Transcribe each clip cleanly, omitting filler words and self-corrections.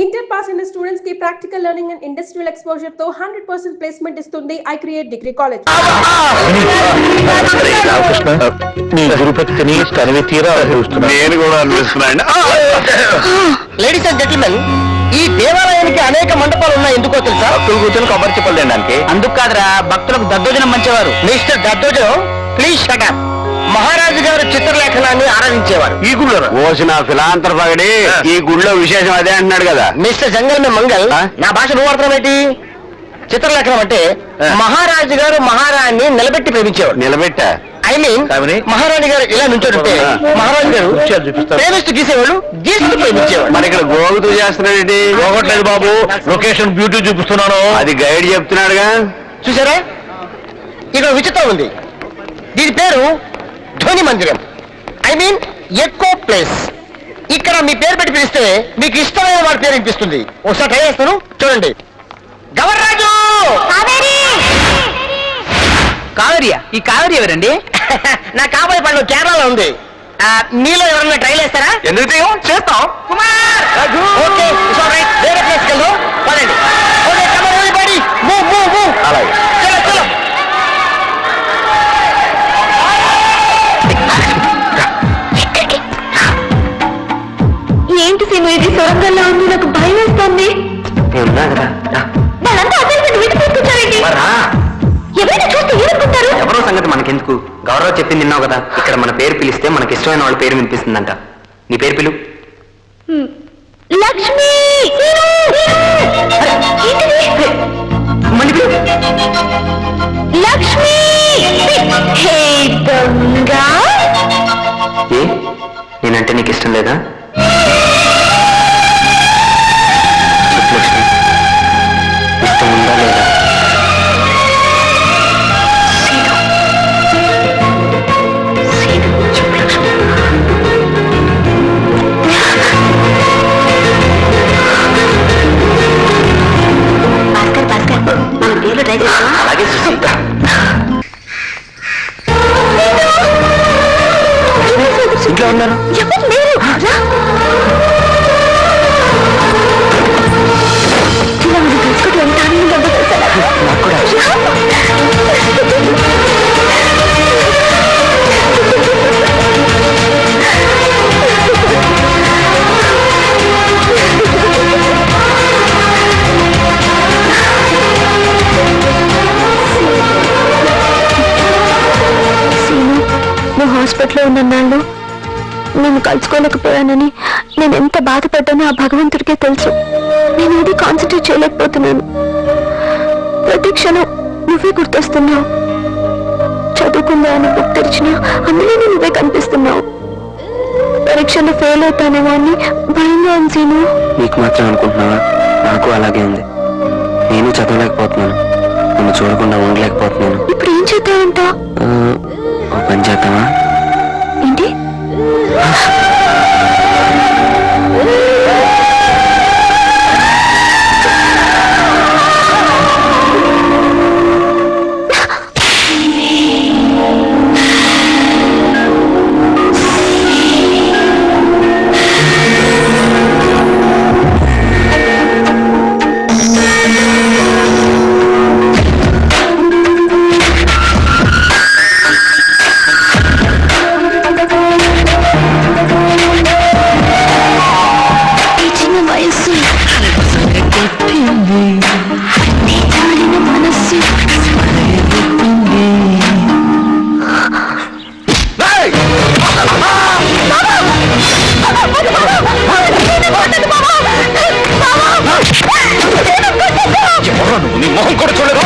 Inter pass in the students की practical learning and industrial exposure तो 100% placement इस्तुंदी I create degree college. మీ గురుపతిని తనివి తీరా నేను కూడా అనిపిస్తున్నాను. లేడీస్ అండ్ జెంటిల్మెన్, ఈ దేవాలయానికి అనేక మండపాలు ఉన్నాయి. ఎందుకో తెలుసా? భక్తులు కూర్చొని కొబ్బరి చెప్పలు తినడానికి. అందుకు కాదురా, భక్తులకు దద్దోజనం మంచేవారు. మిస్టర్ దద్దోజనం ప్లీజ్ షట్ అప్. మహారాజు గారు చిత్రలేఖనాన్ని ఆరాధించేవారు. ఈ గుళ్ళో ఓసిన ఫిలాంతర పగడి ఈ గుళ్ళో విశేషం అదే అంటున్నాడు కదా. మిస్టర్ జంగల్ మే మంగల్, నా భాష నువ్వు అర్థం ఏంటి? చిత్రలేఖనం అంటే మహారాజు గారు మహారాణి నిలబెట్టి ప్రేమించేవాడు. నిలబెట్టా ఐ మీన్ మహారాణి గారు ఇలా నుంచోడుంటే మహారాజు గారు ప్రేమిస్తూ గీసేవాళ్ళు, గీస్తూ ప్రేమించేవాడు. మరి ఇక్కడ గోగుతూ చేస్తున్నాడు. పోగొట్టలేదు బాబు, లొకేషన్ బ్యూటీ చూపిస్తున్నాను. అది గైడ్ చెప్తున్నాడుగా. చూసారా, ఇక్కడ విచిత్రం ఉంది. దీని పేరు ధ్వని మందిరం, ఐ మీన్ ఎకో ప్లేస్. ఇక్కడ మీ పేరు పెట్టి పిలిస్తే మీకు ఇష్టమైన వాడి పేరు వినిపిస్తుంది. ఒకసారి ట్రై చేస్తాను, చూడండి. గవర్రాజు! కావేరియా? ఈ కావేరి ఎవరండి? నా కాబోయే పండు కేరళలో ఉంది. మీలో ఎవరన్నా ట్రై చేస్తారా? ఎందుకు చేస్తాం. కుమార్! ఓకే, వేరే ప్లేస్కి వెళ్దాం, పదండి. Okay, come on everybody, move move move. అలాగే. చలో చలో. ఏంటి సీను, ఇది సొరంగంలో ఉంది, నాకు భయం వేస్తుంది. ఉన్నా కదా. వాళ్ళంతా అదే వింటి తీసుకొచ్చారండి. ఎవరైనా చూస్తే ఏమనుకుంటారు? ఎవరో సంగతి మనకెందుకు, గౌరవ చెప్పింది విన్నావు కదా. ఇక్కడ మన పేరు పిలిస్తే మనకి ఇష్టమైన వాళ్ళ పేరు వినిపిస్తుందంట. నీ పేరు పిలు. లక్ష్మి! మళ్ళీ పిలు. లక్ష్మి! హే దొంగ! ఏ నేనంటే నీకు ఇష్టం లేదా? లక్ష్మి, ఇష్టం ఉందా లేదా? అలాగే సుశీత. ఇంట్లో ఉన్నారు. ఎవరు లేరు. ఇలా మనం తెలుసుకుంటూ ఎంత ఆనందంగా ఉందో తెలుసా? నాకు కూడా. నువ్వు హాస్పిటల్లో ఉన్నన్నాళ్ళు నేను కలుసుకోలేకపోయానని నేను ఎంత బాధపడ్డానో ఆ భగవంతుడికే తెలుసు. నేను ఏది కాన్సన్ట్రేట్ చేయలేకపోతున్నాను. ప్రతి క్షణం నువ్వే గుర్తొస్తున్నావు. చదువుకుందా అని బుక్ తెరిచినా అందులోనే నువ్వే కనిపిస్తున్నావు. పరీక్షలో ఫెయిల్ అవుతానేమో అని భయంగా ఉంది సీను. నీకు మాత్రం అనుకుంటున్నావా? నాకు అలాగే ఉంది. నేను చదవలేకపోతున్నాను, నన్ను చూడకుండా ఉండలేకపోతున్నాను. ఇప్పుడు ఏం చేద్దామంట? ఓ పని చేద్దామా? ఏంటి? నీ మొహం కూడా చూడదు.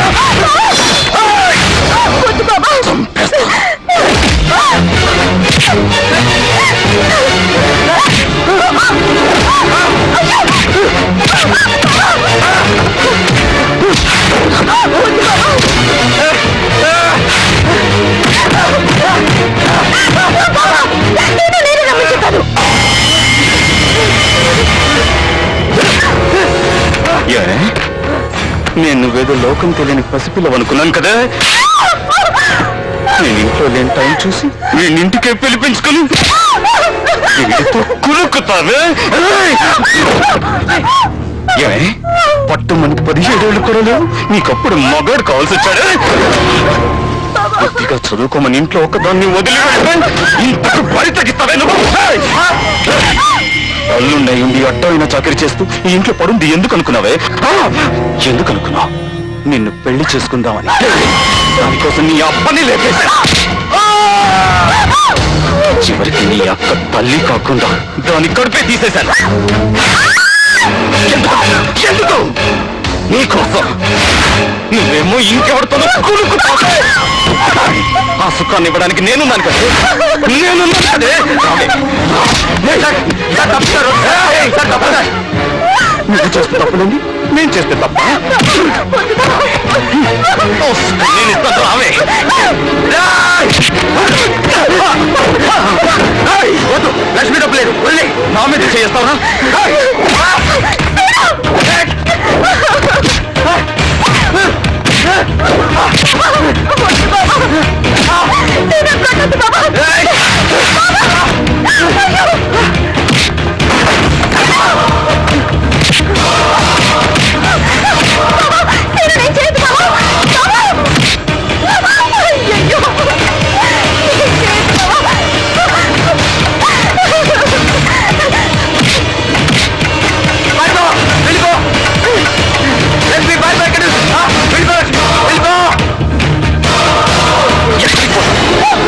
నేను నువ్వేదో లోకం తెలియని పసిపిల్లవనుకున్నాను కదా. నేను ఇంట్లో లేని టైం చూసి నేను ఇంటికే పిలిపించుకుని కురుకుతావే. ఏమే పట్టు మనకి 17 ఏళ్ళు కూడా లేవు, నీకప్పుడు మగాడు కావాల్సి వచ్చాడు. కొద్దిగా చదువుకోమని ఇంట్లో ఒకదాన్ని వదిలి ఇంతకు బరి తగ్గిస్తావే నువ్వు. అల్లుండై ఉండి అడ్డమైన చాకరీ చేస్తూ ఈ ఇంట్లో పడుంది ఎందుకు అనుకున్నావే? ఎందుకు అనుకున్నావు? నిన్ను పెళ్లి చేసుకుందామని. దానికోసం నీ అబ్బని లేపేశా. చివరికి నీ అక్క తల్లి కాకుండా దాని కడుపే తీసేశాను. ఎందుకు? నీకోసం. నువ్వేమో ఇంకెవరితోనో కూలుకుపోతావు. ఆ సుఖాన్ని ఇవ్వడానికి నేనున్నాను కదా. నేనున్నాను కదే. నువ్వు చేస్తే తప్పులేండి, నేను చేస్తే తప్ప. నేను ఇస్తాను ఆమె. వద్దు, లక్ష్మి డబ్బు లేదు. వెళ్ళి నా మీద చేస్తావునా?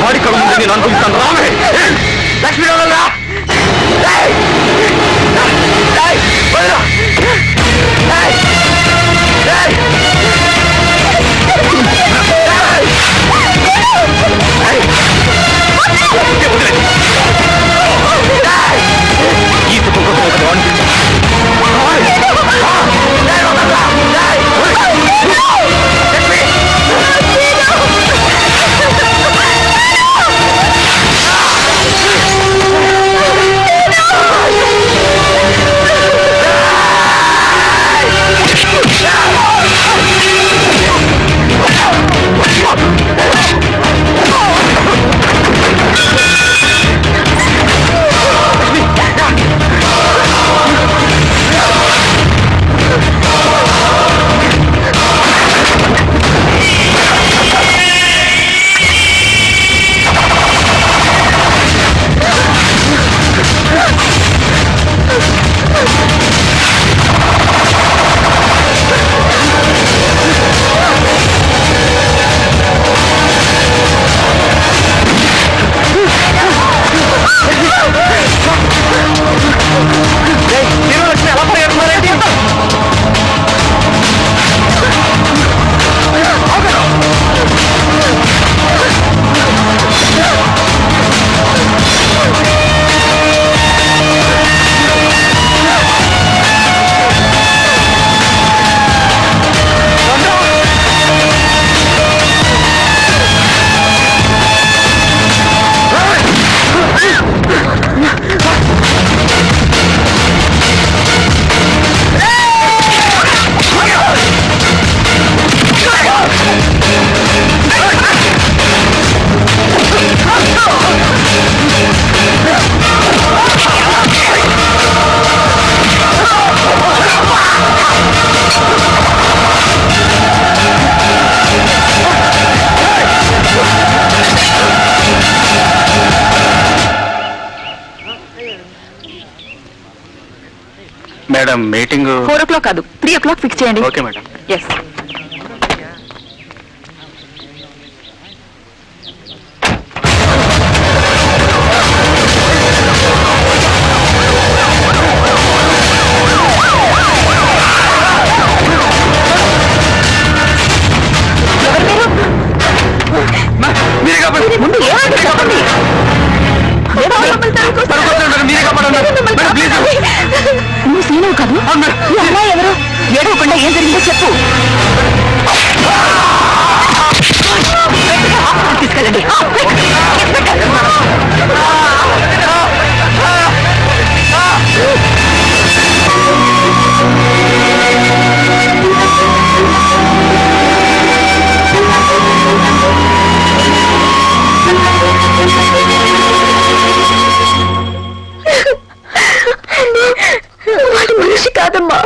వాడి కళ ముందు నేను అనుకుంటాను. రామే లక్ష్మీ ఈ కుటుంబం కోసం అనిపించాను. మేడం మీటింగ్ 4 o'clock కాదు 3 o'clock ఫిక్స్ చేయండి. Okay madam. ఎస్. ముందు ఏమంటే చెప్పండి. నువ్వు సీనవు కాదు. ఈ అమ్మాయి ఎవరు? ఏడవకుండా ఏం జరిగిందో చెప్పు. తీసుకెళ్ళండి. వాడి మనిషి కాదమ్మా.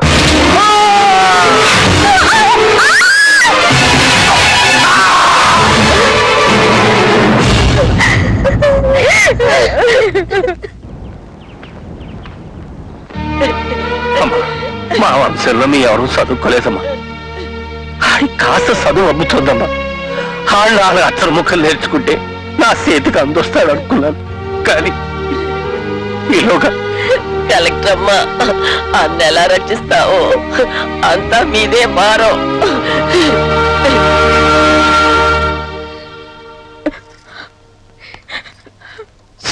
మా వంశంలో మీ ఎవరు చదువుకోలేదమ్మా. ఆడి కాస్త చదువు అమ్ముతుందమ్మా. ఆళ్ళు అక్షర ముఖం నేర్చుకుంటే నా చేతికి అందొస్తాడు అనుకున్నాను. కానీ ఈలోగా కలెక్టర్ అమ్మా, అన్న ఎలా రక్షిస్తావో అంతా మీదే భారం.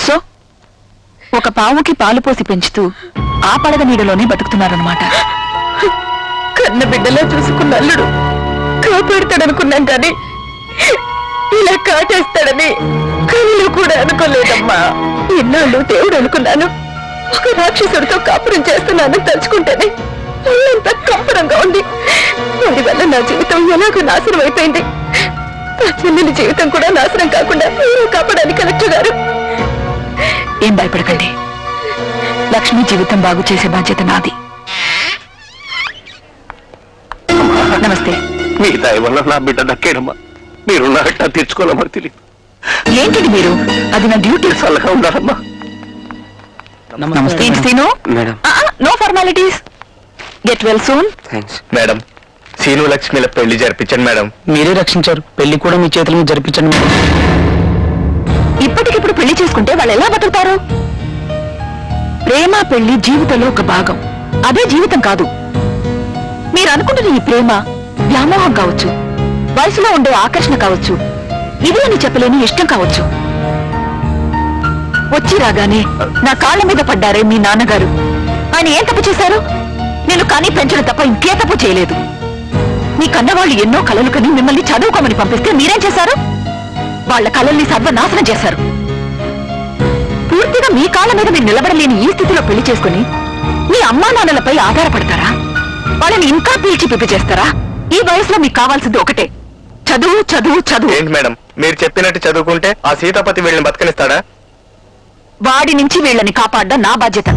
సో ఒక పావుకి పాలు పోసి పెంచుతూ ఆ పడగ నీడలోనే బతుకుతున్నారనమాట. కన్న బిడ్డలా చూసుకున్న అల్లుడు కాపాడుతాడనుకున్నాం కానీ ఇలా కాటేస్తాడని కళ్ళు కూడా అనుకోలేదమ్మా. ఎన్నాళ్ళు దేవుడు అనుకున్నాను, ఒక రాక్షసుడితో కాపురం చేస్తున్నాను తలుచుకుంటేనే ఒళ్ళంతా కంపరంగా ఉంది. వాడి వల్ల నా జీవితం ఎలాగో నాశనం అయిపోయింది. నా చెల్లెలి జీవితం కూడా నాశనం కాకుండా మీరు కాపాడాలి కలెక్టర్ గారు. ఏం భయపడకండి, లక్ష్మి జీవితం బాగు చేసే బాధ్యత నాది. నమస్తే. మీ దయ వల్ల నా బిడ్డ దక్కేనమ్మా. మీరు నా అట్టా తెచ్చుకోవాలమ్మా. తెలియదు ఏంటిది మీరు, అది నా డ్యూటీ. చల్లగా ఉన్నారమ్మా. ఏంటి Seenu? Madam. No formalities, get well soon. Thanks. Madam, Seenu లక్ష్మిల పెళ్లి జరిపించండి మేడం. మీరే రక్షించారు, పెళ్లి కూడా మీ చేతుల మీద జరిపించండి మేడం. ఇప్పటికిప్పుడు పెళ్లి చేసుకుంటే వాళ్ళు ఎలా బతుకుతారు? ప్రేమ పెళ్లి జీవితంలో ఒక భాగం, అదే జీవితం కాదు. మీరు అనుకుంటున్న ఈ ప్రేమ వ్యామోహం కావచ్చు, వయసులో ఉండే ఆకర్షణ కావచ్చు, ఇది అని చెప్పలేని ఇష్టం కావచ్చు. వచ్చి రాగానే నా కాళ్ళ మీద పడ్డారే మీ నాన్నగారు. ఆయన ఏం తప్పు చేశారు? నేను కానీ పెంచడం తప్ప ఇంకే తప్పు చేయలేదు. మీ కన్నవాళ్ళు ఎన్నో కలలు కని మిమ్మల్ని చదువుకోమని పంపిస్తే మీరేం చేశారు? వాళ్ళ కళల్ని సర్వనాశనం చేశారు. పూర్తిగా మీ కాళ్ళ మీద మీరు నిలబడలేని ఈ స్థితిలో పెళ్లి చేసుకుని మీ అమ్మా నాన్నలపై ఆధారపడతారా? వాళ్ళని ఇంకా పీల్చి పిప్పి చేస్తారా? ఈ వయసులో మీకు కావాల్సింది ఒకటే, చదువు చదువు చదువు. ఏంటి మేడం, మీరు చెప్పినట్టు చదువుకుంటే ఆ సీతాపతి వీళ్ళని బతకనిస్తాడా? వాడి నుంచి వీళ్ళని కాపాడడం నా బాధ్యత.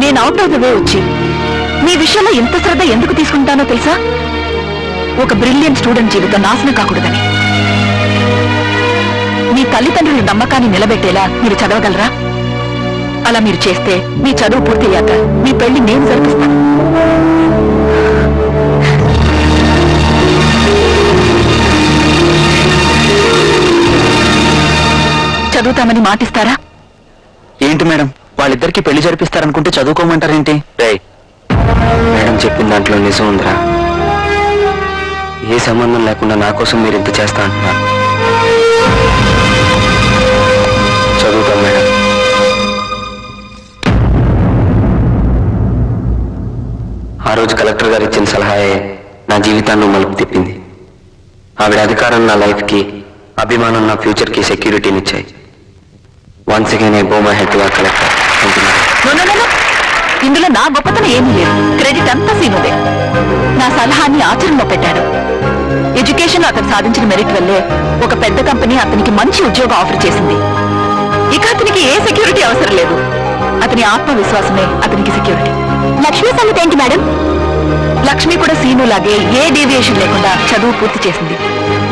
నేను అవుట్ ఆఫ్ ద వే వచ్చి మీ విషయంలో ఎంత శ్రద్ధ ఎందుకు తీసుకుంటానో తెలుసా? ఒక బ్రిలియంట్ స్టూడెంట్ జీవితం నాశనం కాకూడదని. మీ తల్లిదండ్రుల నమ్మకాన్ని నిలబెట్టేలా మీరు చదవగలరా? అలా మీరు చేస్తే మీ చదువు పూర్తయ్యాక మీ పెళ్లి నేను జరిపిస్తాను. చదువుతామని మాటిస్తారా? ఏంటి మేడం, వాళ్ళిద్దరికి పెళ్లి జరిపిస్తారనుకుంటే చదువుకోమంటారేంటి? మేడం చెప్పిన దాంట్లో నిజం ఉందిరా. ఏ సంబంధం లేకుండా నా కోసం మీరు ఇంత చేస్తా అంటున్నారు. చదువుతాం మేడం. ఆ రోజు కలెక్టర్ గారు ఇచ్చిన సలహాయే నా జీవితాన్ని మలుపు తిప్పింది. ఆవిడ అధికారం నా లైఫ్కి, అభిమానం నా ఫ్యూచర్కి సెక్యూరిటీని ఇచ్చాయి. వన్స్ అగైన్ ఐ బో my head to our collector. ఇందులో నా గొప్పతనం ఏమీ లేదు, క్రెడిట్ అంతా సీనుదే. నా సలహాన్ని ఆచరణలో పెట్టాడు. ఎడ్యుకేషన్ అతను సాధించిన మెరిట్ వల్లే ఒక పెద్ద కంపెనీ అతనికి మంచి ఉద్యోగం ఆఫర్ చేసింది. ఇక అతనికి ఏ సెక్యూరిటీ అవసరం లేదు. అతని ఆత్మవిశ్వాసమే అతనికి సెక్యూరిటీ. లక్ష్మి సంగతి ఏంటి మేడం? లక్ష్మి కూడా సీను లాగే ఏ డీవియేషన్ లేకుండా చదువు పూర్తి చేసింది.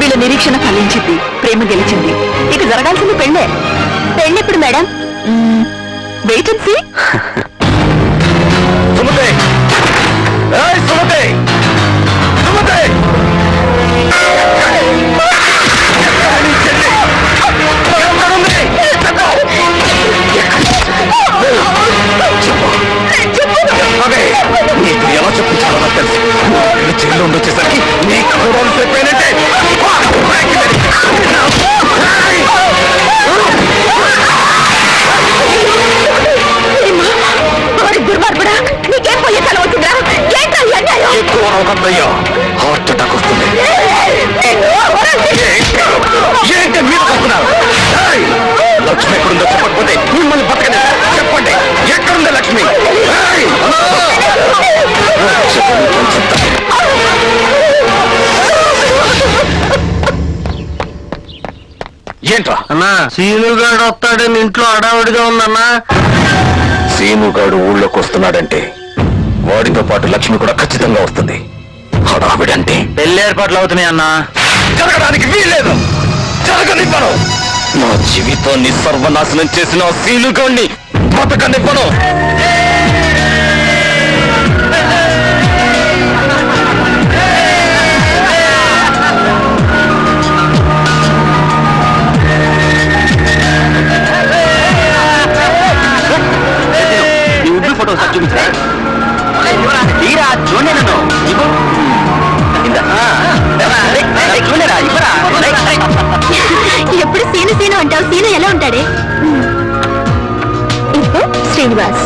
వీళ్ళ నిరీక్షణ ఫలించింది, ప్రేమ గెలిచింది. ఇక జరగాల్సింది పెళ్ళే. పెళ్ళెప్పుడు madam? Wait and see. Sumathi! ఏయ్ సుమతి! సుమతి! నీకు ఎలా చెప్పించాలో నాకు తెలుసు. చెల్లు ఉండొచ్చేసరికి నీకు కూడా చెప్పానంటే దుర్మార్గుడా, నీకేం పోయే తల అవుతుందా? ఎక్కువ రోగందయ్యా, హార్ట్ అటాక్ వస్తుంది. ఏంటి మీరు వస్తున్నారు? లక్ష్మి ఎక్కడుందో చెప్పకపోతే మిమ్మల్ని బతకని చెప్పండి. ఎక్కడుందో లక్ష్మి? ఏంట్రా అన్నా, సీనుగాడు వస్తాడని ఇంట్లో అడావిడిగా ఉందన్నా. సీనుగాడు ఊళ్ళోకి వస్తున్నాడంటే వాడితో పాటు లక్ష్మి కూడా ఖచ్చితంగా వస్తుంది. హడావిడంటే పెళ్లి ఏర్పాట్లు అవుతున్నాయి అన్నా. జరగడానికి వీల్లేదు. జరగనివ్వను. నా జీవితాన్ని సర్వనాశనం చేసిన సీనుగాడిని బతకనివ్వను. నీ ఉబ్బి ఫోటో సార్ చూపించరా తీరా చూడండి నన్ను ఇవ్వు చూడరా ఇవ్వరా ఎప్పుడు సీను సీను అంటావు సీను ఎలా ఉంటాడే ఇప్పుడు శ్రీనివాస్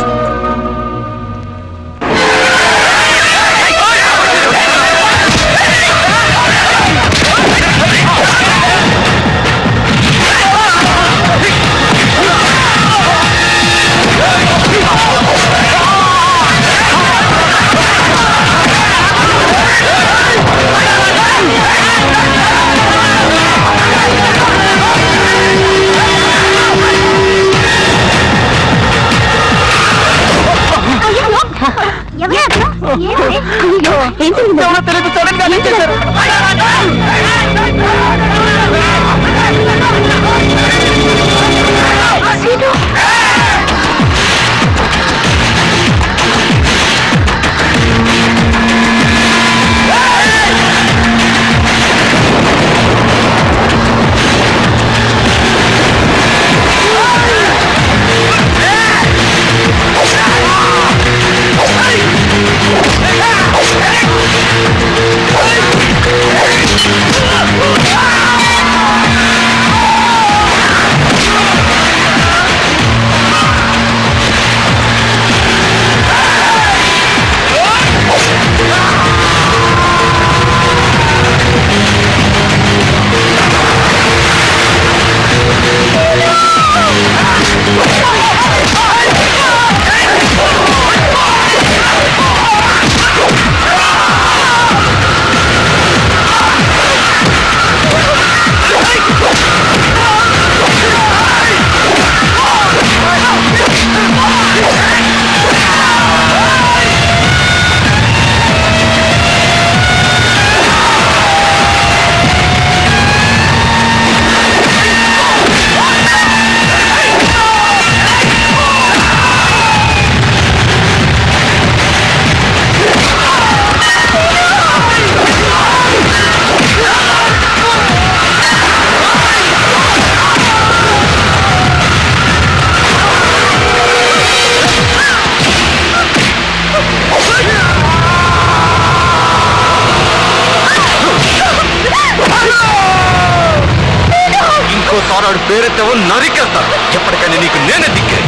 ఇంకోసారి పేరెత్తావు నరికేస్తా. ఎప్పటికైనా నీకు నేనే దిక్కే.